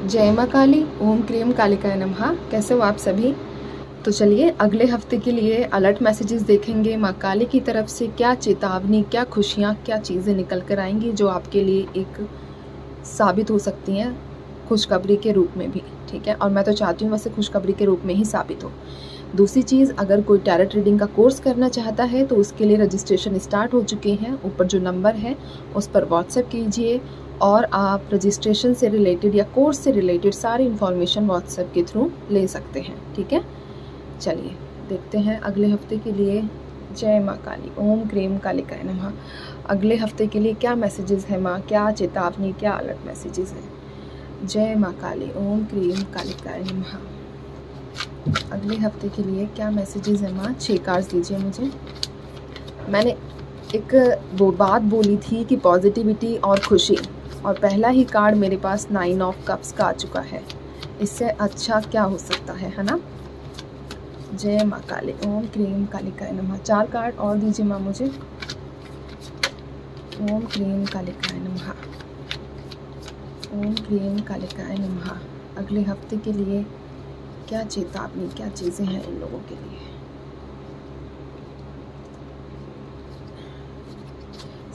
जय माँ काली, ओम क्रीम कालिकाय नमः। कैसे हो आप सभी? तो चलिए अगले हफ्ते के लिए अलर्ट मैसेजेस देखेंगे। माँ काली की तरफ से क्या चेतावनी, क्या खुशियाँ, क्या चीज़ें निकल कर आएंगी जो आपके लिए एक साबित हो सकती हैं खुशखबरी के रूप में भी, ठीक है। और मैं तो चाहती हूँ वैसे खुशखबरी के रूप में ही साबित हो। दूसरी चीज़, अगर कोई टैरोट रीडिंग का कोर्स करना चाहता है तो उसके लिए रजिस्ट्रेशन स्टार्ट हो चुके हैं। ऊपर जो नंबर है उस पर व्हाट्सएप कीजिए और आप रजिस्ट्रेशन से रिलेटेड या कोर्स से रिलेटेड सारी इन्फॉर्मेशन व्हाट्सएप के थ्रू ले सकते हैं, ठीक है। चलिए देखते हैं अगले हफ्ते के लिए। जय माँ काली, ओम क्रीम कालिकाय नमः। अगले हफ्ते के लिए क्या मैसेजेस है माँ, क्या चेतावनी, क्या अलर्ट मैसेजेस हैं? जय माँ काली, ओम क्रीम कालिकाय नमः। अगले हफ्ते के लिए क्या मैसेजेस है माँ? 6 कार्ड्स दीजिए मुझे। मैंने एक वो बात बोली थी कि पॉजिटिविटी और खुशी, और पहला ही कार्ड मेरे पास 9 ऑफ कप्स का आ चुका है। इससे अच्छा क्या हो सकता है ना। जय माँ काली, ओम क्रीम कालिकाय नमः। 4 कार्ड और दीजिए माँ मुझे। ओम क्रीम कालिकाय नमः, ओम क्रीम कालिकाय नमः। अगले हफ्ते के लिए क्या चेतावनी, क्या चीज़ें हैं इन लोगों के लिए?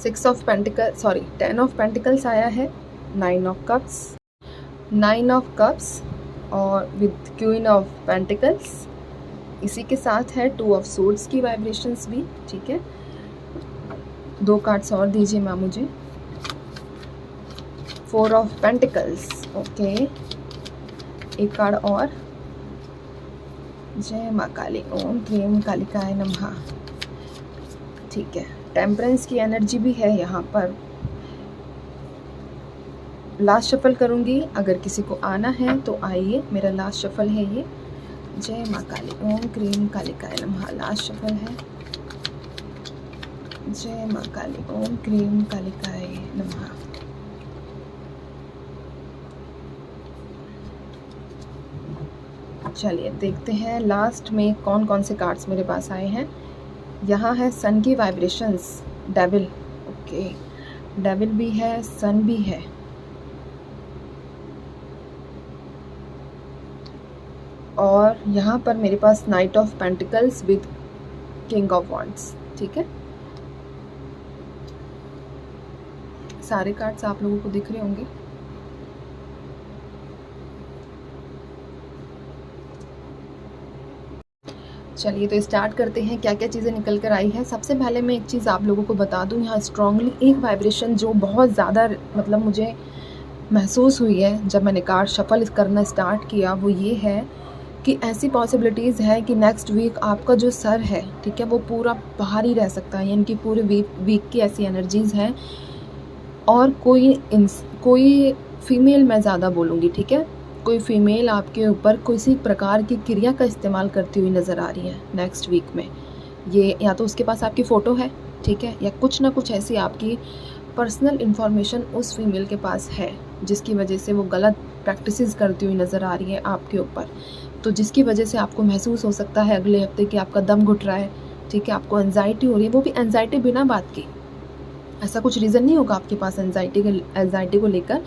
10 ऑफ पेंटिकल्स आया है, 9 ऑफ कप्स, 9 ऑफ कप्स और विद क्वीन ऑफ पेंटिकल्स। इसी के साथ है 2 ऑफ सोर्ड्स की वाइब्रेशंस भी, ठीक है। 2 कार्ड्स और दीजिए माँ मुझे। 4 ऑफ पेंटिकल्स, ओके। एक कार्ड और। जय माँ काली, ओम क्रीम कालिकाय नमः, ठीक है। टेम्परेंस की एनर्जी भी है यहाँ पर। लास्ट शफल करूँगी, अगर किसी को आना है तो आइए, मेरा लास्ट शफल है ये। जय माँ काली, ओम क्रीम कालिकाय नमः। लास्ट शफल है। जय माँ काली, ओम क्रीम कालिकाय नमः। चलिए देखते हैं लास्ट में कौन कौन से कार्ड्स मेरे पास आए हैं। यहाँ है सन की वाइब्रेशंस, डेविल, ओके। डेविल भी है, सन भी है, और यहाँ पर मेरे पास knight of pentacles with king of wands, ठीक है। सारे कार्ड्स आप लोगों को दिख रहे होंगे। चलिए तो स्टार्ट करते हैं, क्या क्या चीज़ें निकल कर आई है। सबसे पहले मैं एक चीज़ आप लोगों को बता दूं, यहाँ स्ट्रांगली एक वाइब्रेशन जो बहुत ज़्यादा मतलब मुझे महसूस हुई है जब मैंने कार्ड शफल करना स्टार्ट किया, वो ये है कि ऐसी पॉसिबिलिटीज़ है कि नेक्स्ट वीक आपका जो सर है, ठीक है, वो पूरा भारी रह सकता है। यानी कि पूरे वीक की ऐसी एनर्जीज़ हैं। और कोई फीमेल मैं ज़्यादा बोलूँगी, ठीक है, कोई फीमेल आपके ऊपर किसी प्रकार की क्रिया का इस्तेमाल करती हुई नज़र आ रही है नेक्स्ट वीक में। ये या तो उसके पास आपकी फ़ोटो है, ठीक है, या कुछ ना कुछ ऐसी आपकी पर्सनल इन्फॉर्मेशन उस फीमेल के पास है जिसकी वजह से वो गलत प्रैक्टिसेस करती हुई नज़र आ रही है आपके ऊपर। तो जिसकी वजह से आपको महसूस हो सकता है अगले हफ्ते कि आपका दम घुट रहा है, ठीक है, आपको एंजाइटी हो रही है, वो भी एंजाइटी बिना बात की। ऐसा कुछ रीज़न नहीं होगा आपके पास एंजाइटी को लेकर,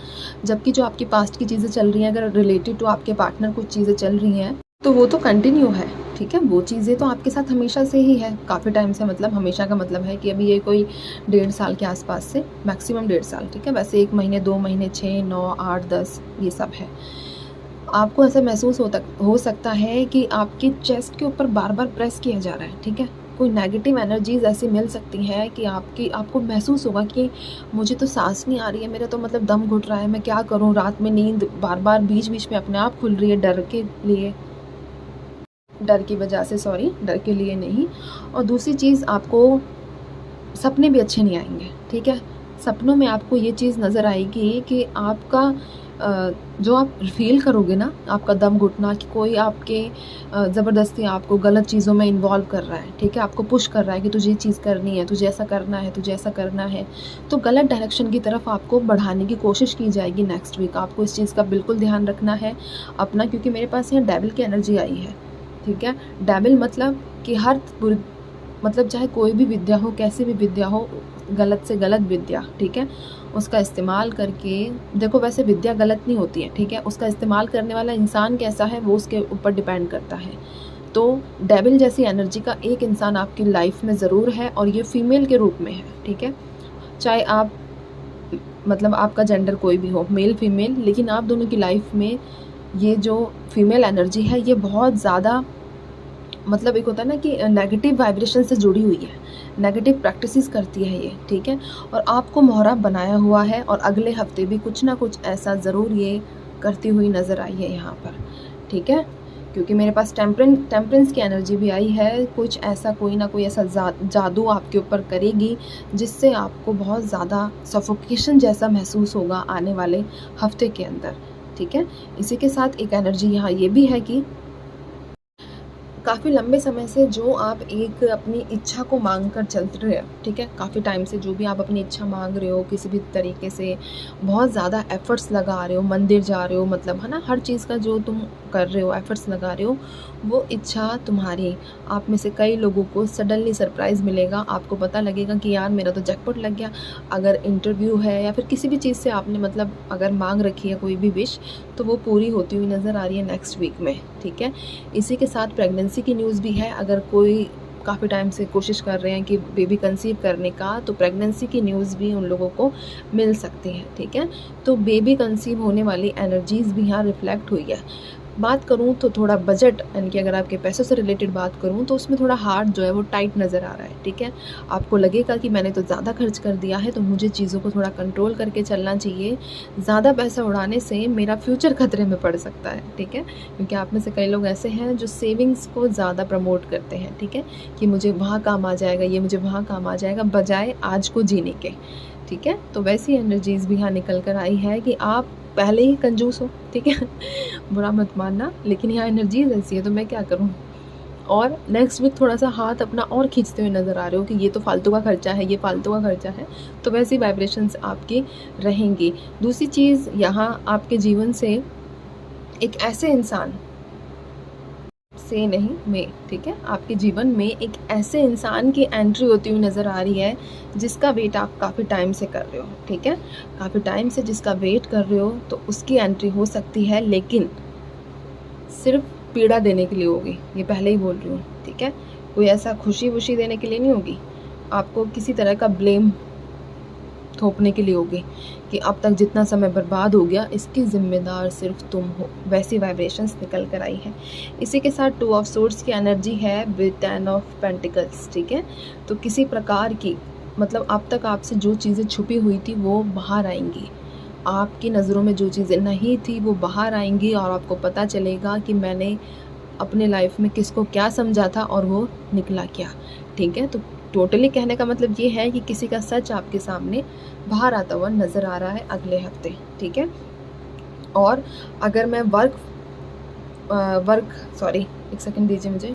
जबकि जो आपकी पास्ट की चीज़ें चल रही हैं, अगर रिलेटेड टू आपके पार्टनर कुछ चीज़ें चल रही हैं तो वो तो कंटिन्यू है, ठीक है। वो चीज़ें तो आपके साथ हमेशा से ही है, काफ़ी टाइम से। मतलब हमेशा का मतलब है कि अभी ये कोई 1.5 साल के आसपास से, मैक्सिमम 1.5 साल, ठीक है। वैसे 1 महीने, 2 महीने, 6, 9, 8, 10 ये सब है। आपको ऐसा महसूस हो सकता है कि आपकी चेस्ट के ऊपर बार बार प्रेस किया जा रहा है, ठीक है। कोई नेगेटिव एनर्जीज़ ऐसी मिल सकती हैं कि आपको महसूस होगा कि मुझे तो सांस नहीं आ रही है, मेरा तो मतलब दम घुट रहा है, मैं क्या करूं। रात में नींद बार बार बीच बीच में अपने आप खुल रही है, डर की वजह से, डर के लिए नहीं। और दूसरी चीज़, आपको सपने भी अच्छे नहीं आएंगे, ठीक है। सपनों में आपको ये चीज़ नज़र आएगी कि आपका जो आप फील करोगे ना, आपका दम घुटना, कि कोई आपके ज़बरदस्ती आपको गलत चीज़ों में इन्वॉल्व कर रहा है, ठीक है, आपको पुश कर रहा है कि तुझे ये चीज़ करनी है, तुझे ऐसा करना है, तुझे ऐसा करना है। तो गलत डायरेक्शन की तरफ आपको बढ़ाने की कोशिश की जाएगी नेक्स्ट वीक। आपको इस चीज़ का बिल्कुल ध्यान रखना है अपना, क्योंकि मेरे पास यहाँ डेविल की एनर्जी आई है, ठीक है। डेविल मतलब कि मतलब चाहे कोई भी विद्या हो, कैसी भी विद्या हो, गलत से गलत विद्या, ठीक है, उसका इस्तेमाल करके, देखो वैसे विद्या गलत नहीं होती है, ठीक है, उसका इस्तेमाल करने वाला इंसान कैसा है वो उसके ऊपर डिपेंड करता है। तो डेविल जैसी एनर्जी का एक इंसान आपकी लाइफ में ज़रूर है, और ये फीमेल के रूप में है, ठीक है, चाहे आप मतलब आपका जेंडर कोई भी हो, मेल फीमेल, लेकिन आप दोनों की लाइफ में ये जो फीमेल एनर्जी है ये बहुत ज़्यादा, मतलब एक होता है ना कि नेगेटिव वाइब्रेशन से जुड़ी हुई है, नेगेटिव प्रैक्टिसेस करती है ये, ठीक है, और आपको मोहरा बनाया हुआ है, और अगले हफ्ते भी कुछ ना कुछ ऐसा ज़रूर ये करती हुई नज़र आई है यहाँ पर, ठीक है, क्योंकि मेरे पास टेम्परेंस की एनर्जी भी आई है। कुछ ऐसा कोई ना कोई ऐसा जादू आपके ऊपर करेगी जिससे आपको बहुत ज़्यादा सफोकेशन जैसा महसूस होगा आने वाले हफ्ते के अंदर, ठीक है। इसी के साथ एक एनर्जी यहाँ ये भी है कि काफ़ी लंबे समय से जो आप एक अपनी इच्छा को मांग कर चल रहे हो, ठीक है, काफ़ी टाइम से जो भी आप अपनी इच्छा मांग रहे हो, किसी भी तरीके से बहुत ज़्यादा एफ़र्ट्स लगा रहे हो, मंदिर जा रहे हो, मतलब है ना, हर चीज़ का जो तुम कर रहे हो, एफ़र्ट्स लगा रहे हो, वो इच्छा तुम्हारी, आप में से कई लोगों को सडनली सरप्राइज़ मिलेगा। आपको पता लगेगा कि यार मेरा तो जैकपॉट लग गया। अगर इंटरव्यू है या फिर किसी भी चीज़ से आपने मतलब अगर मांग रखी है कोई भी विश, तो वो पूरी होती हुई नज़र आ रही है नेक्स्ट वीक में, ठीक है। इसी के साथ प्रेगनेंसी की न्यूज़ भी है। अगर कोई काफ़ी टाइम से कोशिश कर रहे हैं कि बेबी कंसीव करने का, तो प्रेगनेंसी की न्यूज़ भी उन लोगों को मिल सकती है, ठीक है। तो बेबी कंसीव होने वाली एनर्जीज़ भी यहाँ रिफ्लेक्ट हुई है। बात करूँ तो थोड़ा बजट, यानी कि अगर आपके पैसों से रिलेटेड बात करूँ तो उसमें थोड़ा हार्ट जो है वो टाइट नज़र आ रहा है, ठीक है। आपको लगेगा कि मैंने तो ज़्यादा खर्च कर दिया है, तो मुझे चीज़ों को थोड़ा कंट्रोल करके चलना चाहिए। ज़्यादा पैसा उड़ाने से मेरा फ्यूचर खतरे में पड़ सकता है, ठीक है, क्योंकि आप में से कई लोग ऐसे हैं जो सेविंग्स को ज़्यादा प्रमोट करते हैं, ठीक है, कि मुझे वहाँ काम आ जाएगा, ये मुझे वहाँ काम आ जाएगा, बजाय आज को जीने के, ठीक है। तो वैसी एनर्जीज़ भी यहाँ निकल कर आई है कि आप पहले ही कंजूस हो, ठीक है, बुरा मत मानना, लेकिन यहाँ एनर्जीज ऐसी है तो मैं क्या करूँ। और नेक्स्ट वीक थोड़ा सा हाथ अपना और खींचते हुए नज़र आ रहे हो कि ये तो फालतू का खर्चा है, ये फालतू का खर्चा है, तो वैसी वाइब्रेशंस आपकी रहेंगी। दूसरी चीज़, यहाँ आपके जीवन से एक ऐसे इंसान से नहीं में, ठीक है, आपके जीवन में एक ऐसे इंसान की एंट्री होती हुई नज़र आ रही है जिसका वेट आप काफ़ी टाइम से कर रहे हो, ठीक है, काफ़ी टाइम से जिसका वेट कर रहे हो, तो उसकी एंट्री हो सकती है, लेकिन सिर्फ पीड़ा देने के लिए होगी, ये पहले ही बोल रही हूँ, ठीक है। कोई ऐसा खुशी वुशी देने के लिए नहीं होगी, आपको किसी तरह का ब्लेम थोपने के लिए होगी कि अब तक जितना समय बर्बाद हो गया इसकी ज़िम्मेदार सिर्फ तुम हो। वैसी वाइब्रेशंस निकल कर आई है। इसी के साथ 2 ऑफ सोर्ड्स की एनर्जी है विद 10 ऑफ पेंटिकल्स, ठीक है। तो किसी प्रकार की मतलब अब तक आपसे जो चीज़ें छुपी हुई थी वो बाहर आएंगी, आपकी नज़रों में जो चीज़ें नहीं थी वो बाहर आएंगी, और आपको पता चलेगा कि मैंने अपने लाइफ में किसको क्या समझा था और वो निकला क्या, ठीक है। तो टोटली कहने का मतलब ये है कि किसी का सच आपके सामने बाहर आता हुआ नज़र आ रहा है अगले हफ्ते, ठीक है। और अगर मैं एक सेकंड दीजिए मुझे।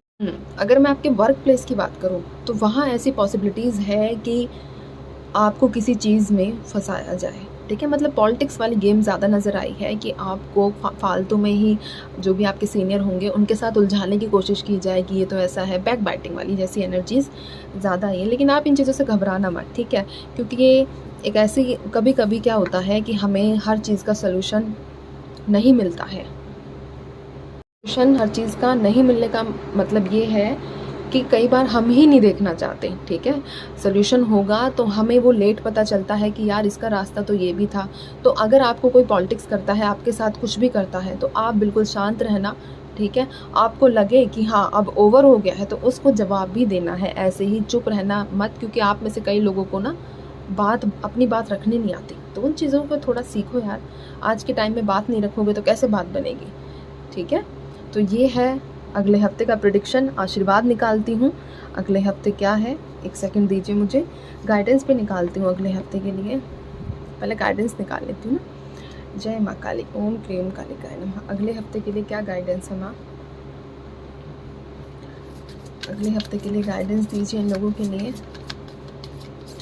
अगर मैं आपके वर्क प्लेस की बात करूँ तो वहाँ ऐसी पॉसिबिलिटीज़ है कि आपको किसी चीज़ में फंसाया जाए, ठीक है, मतलब पॉलिटिक्स वाली गेम ज़्यादा नज़र आई है कि आपको फालतू में ही जो भी आपके सीनियर होंगे उनके साथ उलझाने की कोशिश की जाए कि ये तो ऐसा है, बैक बाइटिंग वाली जैसी एनर्जीज़ ज़्यादा आई है। लेकिन आप इन चीज़ों से घबराना मत, ठीक है, क्योंकि ये एक ऐसी, कभी कभी क्या होता है कि हमें हर चीज़ का सलूशन नहीं मिलता है। सलूशन हर चीज़ का नहीं मिलने का मतलब ये है कि कई बार हम ही नहीं देखना चाहते, ठीक है। सॉल्यूशन होगा तो हमें वो लेट पता चलता है कि यार इसका रास्ता तो ये भी था। तो अगर आपको कोई पॉलिटिक्स करता है, आपके साथ कुछ भी करता है, तो आप बिल्कुल शांत रहना, ठीक है। आपको लगे कि हाँ अब ओवर हो गया है तो उसको जवाब भी देना है, ऐसे ही चुप रहना मत, क्योंकि आप में से कई लोगों को ना अपनी बात रखनी नहीं आती। तो उन चीज़ों को थोड़ा सीखो यार, आज के टाइम में बात नहीं रखोगे तो कैसे बात बनेगी, ठीक है। तो ये है अगले हफ्ते का प्रेडिक्शन। आशीर्वाद निकालती हूँ अगले हफ्ते क्या है, एक सेकंड दीजिए मुझे, गाइडेंस पे निकालती हूँ अगले हफ्ते के लिए। पहले गाइडेंस निकाल लेती हूँ ना। जय माँ काली, ओम क्लीम कालिकाय नमः। अगले हफ्ते के लिए क्या गाइडेंस है माँ? अगले हफ्ते के लिए गाइडेंस दीजिए इन लोगों के लिए।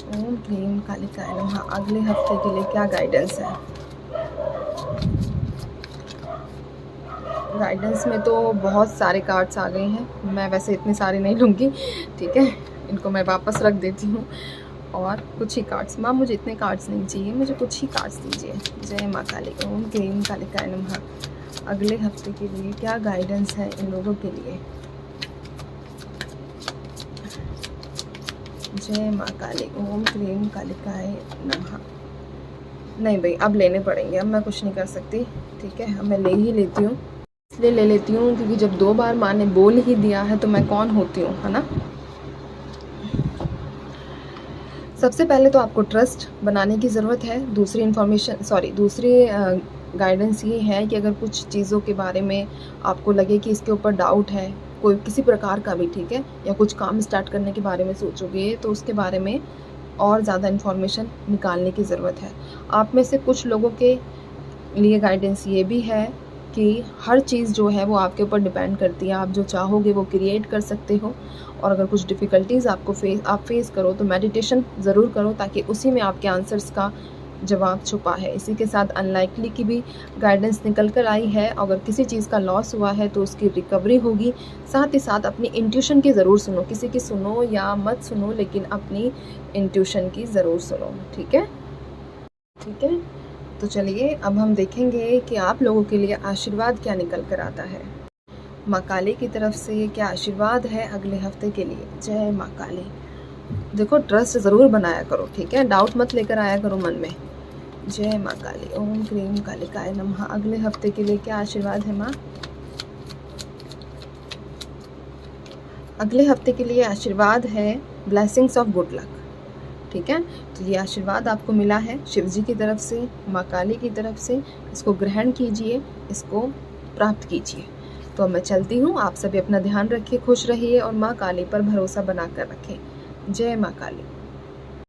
ओम क्लीम कालिकाय नमः। अगले हफ्ते के लिए क्या गाइडेंस है? गाइडेंस में तो बहुत सारे कार्ड्स आ गए हैं, मैं वैसे इतने सारे नहीं लूँगी, ठीक है, इनको मैं वापस रख देती हूँ। और कुछ ही कार्ड्स, माँ मुझे इतने कार्ड्स नहीं चाहिए, मुझे कुछ ही कार्ड्स दीजिए। जय माँ काली, ओम क्लीम कालिकाय नमः। अगले हफ्ते के लिए क्या गाइडेंस है इन लोगों के लिए? जय माँ काली, ओम क्लीम कालिकाय नमः। नहीं भाई, अब लेने पड़ेंगे, अब मैं कुछ नहीं कर सकती। ठीक है, अब मैं ले ही लेती हूँ, इसलिए ले लेती हूँ क्योंकि जब 2 बार माँ ने बोल ही दिया है तो मैं कौन होती हूँ, है ना। सबसे पहले तो आपको ट्रस्ट बनाने की ज़रूरत है। दूसरी गाइडेंस ये है कि अगर कुछ चीज़ों के बारे में आपको लगे कि इसके ऊपर डाउट है, कोई किसी प्रकार का भी, ठीक है, या कुछ काम स्टार्ट करने के बारे में सोचोगे तो उसके बारे में और ज़्यादा इन्फॉर्मेशन निकालने की ज़रूरत है। आप में से कुछ लोगों के लिए गाइडेंस ये भी है कि हर चीज़ जो है वो आपके ऊपर डिपेंड करती है। आप जो चाहोगे वो क्रिएट कर सकते हो, और अगर कुछ डिफ़िकल्टीज़ आप फेस करो तो मेडिटेशन ज़रूर करो, ताकि उसी में आपके आंसर्स का जवाब छुपा है। इसी के साथ अनलाइकली की भी गाइडेंस निकल कर आई है। अगर किसी चीज़ का लॉस हुआ है तो उसकी रिकवरी होगी। साथ ही साथ अपनी इंट्यूशन की ज़रूर सुनो, किसी की सुनो या मत सुनो, लेकिन अपनी इंट्यूशन की ज़रूर सुनो। ठीक है, ठीक है। तो चलिए अब हम देखेंगे कि आप लोगों के लिए आशीर्वाद क्या निकल कर आता है। माँ काली की तरफ से क्या आशीर्वाद है अगले हफ्ते के लिए? जय माँ काली। देखो, ट्रस्ट ज़रूर बनाया करो, ठीक है, डाउट मत लेकर आया करो मन में। जय माँ काली, ओम क्लीम कालिकाय नमः। अगले हफ्ते के लिए क्या आशीर्वाद है माँ? अगले हफ्ते के लिए आशीर्वाद है ब्लेसिंग्स ऑफ गुड लक। ठीक है, तो ये आशीर्वाद आपको मिला है शिव जी की तरफ से, माँ काली की तरफ से। इसको ग्रहण कीजिए, इसको प्राप्त कीजिए। तो अब मैं चलती हूँ, आप सभी अपना ध्यान रखिए, खुश रहिए और माँ काली पर भरोसा बनाकर रखें। जय माँ काली।